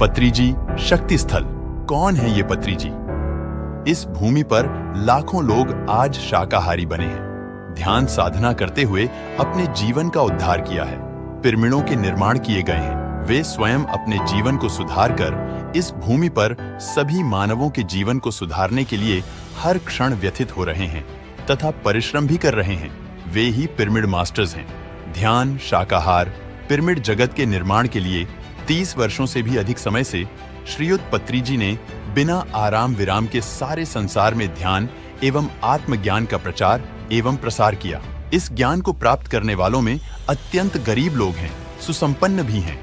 पत्री जी शक्ति स्थल। कौन है ये पत्री जी? इस भूमि पर लाखों लोग आज शाकाहारी बने हैं। ध्यान साधना करते हुए अपने जीवन का उद्धार किया है। पिरामिडों के निर्माण किए गए हैं। वे स्वयं अपने जीवन को सुधार कर इस भूमि पर सभी मानवों के जीवन को सुधारने के लिए हर क्षण व्यथित हो रहे हैं तथा परिश्रम भी कर रहे हैं। वे ही पिरामिड मास्टर्स हैं। ध्यान, शाकाहार, पिरामिड जगत के निर्माण के लिए 30 वर्षों से भी अधिक समय से श्रीयुत पत्री जी ने बिना आराम विराम के सारे संसार में ध्यान एवं आत्मज्ञान का प्रचार एवं प्रसार किया। इस ज्ञान को प्राप्त करने वालों में अत्यंत गरीब लोग हैं, सुसंपन्न भी हैं।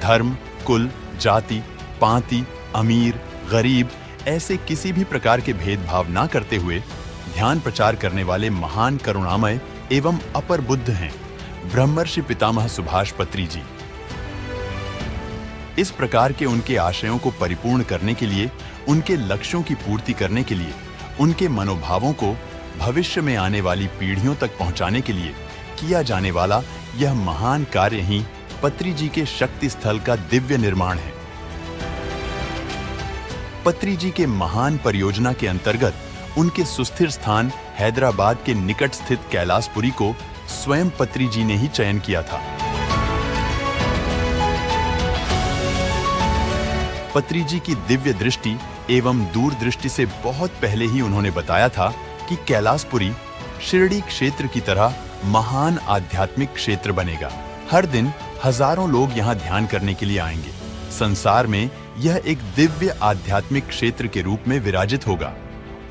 धर्म, कुल, जाति, पांति, अमीर, गरीब ऐसे किसी भी प्रकार के भेदभाव ना करते हुए ध्यान प्रचार करने वाले महान करुणामय एवं अपर बुद्ध हैं ब्रह्मर्षि पितामह सुभाष पत्री जी। इस प्रकार के उनके आशयों को परिपूर्ण करने के लिए, उनके लक्ष्यों की पूर्ति करने के लिए, उनके मनोभावों को भविष्य में आने वाली पीढ़ियों तक पहुंचाने के लिए किया जाने वाला यह महान कार्य ही पत्री जी के शक्ति स्थल का दिव्य निर्माण है। पत्री जी के महान परियोजना के अंतर्गत उनके सुस्थिर स्थान हैदराबाद के निकट स्थित कैलाशपुरी को स्वयं पत्री जी ने ही चयन किया था। पत्री जी की दिव्य दृष्टि एवं दूरदृष्टि से बहुत पहले ही उन्होंने बताया था कि कैलाशपुरी शिरडी क्षेत्र की तरह महान आध्यात्मिक क्षेत्र बनेगा। हर दिन हजारों लोग यहाँ ध्यान करने के लिए आएंगे। संसार में यह एक दिव्य आध्यात्मिक क्षेत्र के रूप में विराजित होगा।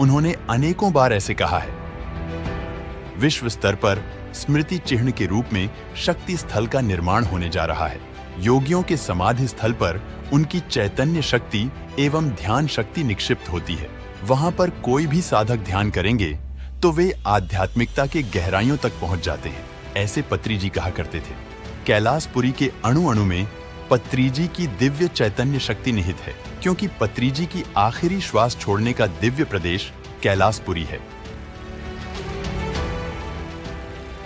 उन्होंने अनेकों बार ऐसे कहा है। विश्व स्तर पर स्मृति चिन्ह के रूप में शक्ति स्थल का निर्माण होने जा रहा है। योगियों के समाधि स्थल पर उनकी चैतन्य शक्ति एवं ध्यान शक्ति निक्षिप्त होती है। वहां पर कोई भी साधक ध्यान करेंगे तो वे आध्यात्मिकता के गहराइयों तक पहुंच जाते हैं, ऐसे पत्री जी कहा करते थे। कैलाशपुरी के अणु अणु में पत्री जी की दिव्य चैतन्य शक्ति निहित है, क्योंकि पत्री जी की आखिरी श्वास छोड़ने का दिव्य प्रदेश कैलाशपुरी है।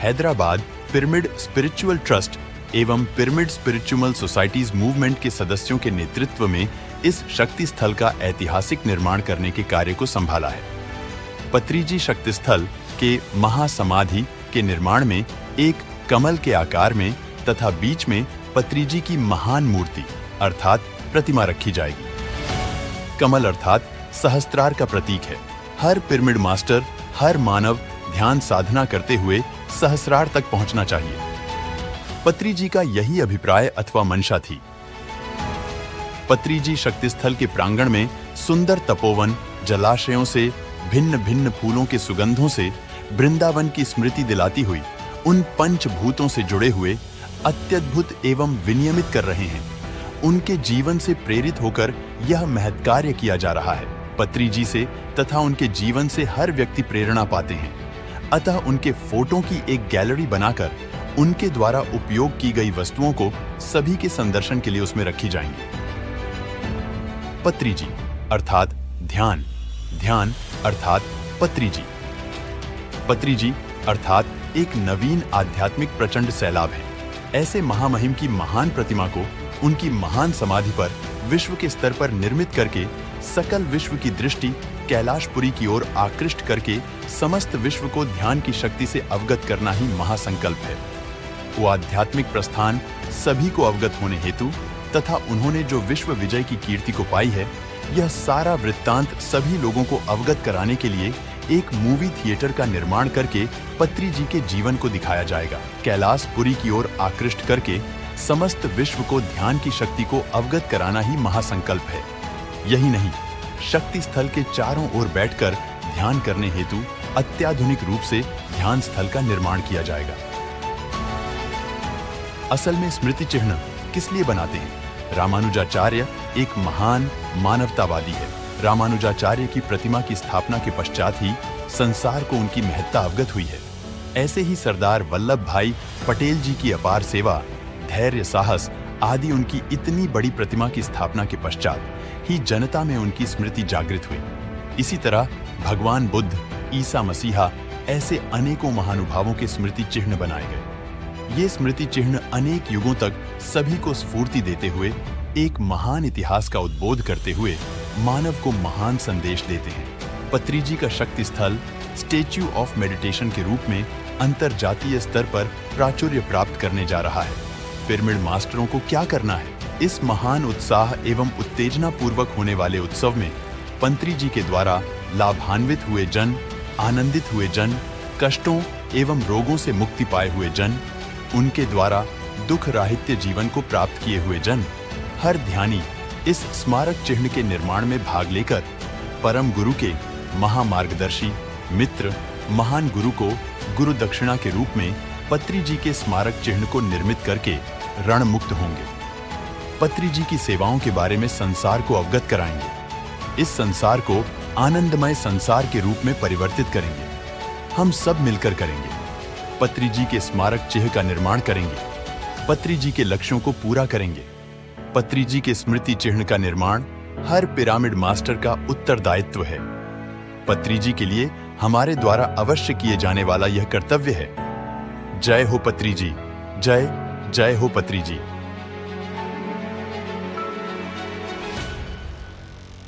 हैदराबाद पिरामिड स्पिरिचुअल ट्रस्ट एवं पिरामिड स्पिरिचुअल सोसाइटीज मूवमेंट के सदस्यों के नेतृत्व में इस शक्ति स्थल का ऐतिहासिक निर्माण करने के कार्य को संभाला है। पत्री जी शक्ति स्थल के महासमाधि के निर्माण में एक कमल के आकार में तथा बीच में पत्री जी की महान मूर्ति अर्थात प्रतिमा रखी जाएगी। कमल अर्थात सहस्त्रार का प्रतीक है। हर पिरामिड मास्टर, हर मानव ध्यान साधना करते हुए सहस्रार तक पहुंचना चाहिए। पत्री जी का यही अभिप्राय अथवा मंशा थी। पत्री जी शक्ति स्थल के प्रांगण में सुंदर तपोवन, जलाशयों से, भिन्न भिन्न फूलों के सुगंधों से वृंदावन की स्मृति दिलाती हुई उन पंचभूतों से जुड़े हुए अत्यद्भुत एवं विनियमित कर रहे हैं। उनके जीवन से प्रेरित होकर यह महत् कार्य किया जा रहा है। पत्री जी से तथा उनके जीवन से हर व्यक्ति प्रेरणा पाते हैं। अतः उनके फोटो की एक गैलरी बनाकर उनके द्वारा उपयोग की गई वस्तुओं को सभी के संदर्शन के लिए उसमें रखी जाएंगी। पत्री जी अर्थात ध्यान, ध्यान अर्थात पत्री जी। पत्री जी अर्थात एक नवीन आध्यात्मिक प्रचंड सैलाब है। ऐसे महामहिम की महान प्रतिमा को उनकी महान समाधि पर विश्व के स्तर पर निर्मित करके सकल विश्व की दृष्टि कैलाशपुरी की ओर आकृष्ट करके समस्त विश्व को ध्यान की शक्ति से अवगत करना ही महासंकल्प है। वो आध्यात्मिक प्रस्थान सभी को अवगत होने हेतु तथा उन्होंने जो विश्व विजय की कीर्ति को पाई है, यह सारा वृत्तांत सभी लोगों को अवगत कराने के लिए एक मूवी थिएटर का निर्माण करके पत्री जी के जीवन को दिखाया जाएगा। कैलाशपुरी की ओर आकृष्ट करके समस्त विश्व को ध्यान की शक्ति को अवगत कराना ही महासंकल्प है। यही नहीं, शक्ति स्थल के चारों ओर बैठकर ध्यान करने हेतु अत्याधुनिक रूप से ध्यान स्थल का निर्माण किया जाएगा। असल में स्मृति चिन्ह किस लिए बनाते हैं? रामानुजाचार्य एक महान मानवतावादी है। रामानुजाचार्य की प्रतिमा की स्थापना के पश्चात ही संसार को उनकी महत्ता अवगत हुई है। ऐसे ही सरदार वल्लभ भाई पटेल जी की अपार सेवा, धैर्य, साहस आदि उनकी इतनी बड़ी प्रतिमा की स्थापना के पश्चात ही जनता में उनकी स्मृति जागृत हुई। इसी तरह भगवान बुद्ध, ईसा मसीहा ऐसे अनेकों महानुभावों के स्मृति चिन्ह बनाए गए। ये स्मृति चिन्ह अनेक युगों तक सभी को स्फूर्ति देते हुए एक महान इतिहास का उद्बोध करते हुए मानव को महान संदेश देते हैं। पत्री जी का शक्ति स्थल स्टेच्यू ऑफ मेडिटेशन के रूप में अंतरजातीय स्तर पर प्राचुर्य प्राप्त करने जा रहा है। पिरामिड मास्टरों को क्या करना है? इस महान उत्साह एवं उत्तेजना पूर्वक होने वाले उत्सव में पत्री जी के द्वारा लाभान्वित हुए जन, आनंदित हुए जन, कष्टों एवं रोगों से मुक्ति पाए हुए जन, उनके द्वारा दुख राहित्य जीवन को प्राप्त किए हुए जन, हर ध्यानी इस स्मारक चिन्ह के निर्माण में भाग लेकर परम गुरु के महामार्गदर्शी मित्र महान गुरु को गुरु दक्षिणा के रूप में पत्री जी के स्मारक चिन्ह को निर्मित करके ऋण मुक्त होंगे। पत्री जी की सेवाओं के बारे में संसार को अवगत कराएंगे। इस संसार को आनंदमय संसार के रूप में परिवर्तित करेंगे। हम सब मिलकर करेंगे। पत्री जी के स्मारक चिन्ह का निर्माण करेंगे। पत्री जी के लक्ष्यों को पूरा करेंगे। पत्री जी के स्मृति चिन्ह का निर्माण हर पिरामिड मास्टर का उत्तरदायित्व है। पत्री जी के लिए हमारे द्वारा अवश्य किए जाने वाला यह कर्तव्य है। जय हो पत्री जी, जय जय हो पत्री जी।